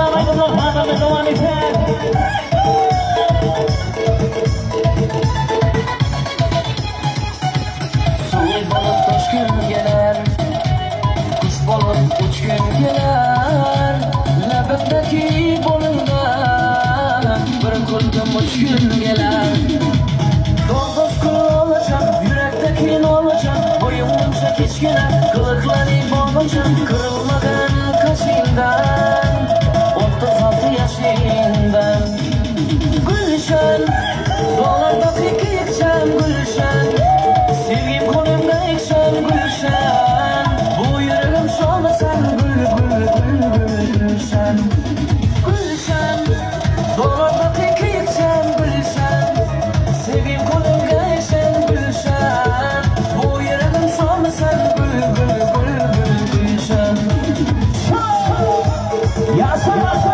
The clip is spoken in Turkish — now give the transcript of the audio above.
Devam eter. Suv balık toshgin gelar, kush balık uchgin kelar. Labimdagi bo'lindan bir kuldim uchgin kelar. Do'st kun olacak, yurakdagi olacak. Bo'yim uncha kichkina, qiliqlaring bo'lmagan, kırılmagan kaşingdan 36 yaşından. Gülşen, dağlarda peki yıkşan Gülşen, sevgim kolumda yıkşan Gülşen. Bu yüreğim solmasan gül gül gül Gülşen. Gülşen, dağlarda peki yıkşan Gülşen, sevgim kolumda yıkşan Gülşen. Bu yüreğim solmasan gül gül gül Gülşen. Yaşa yaşa.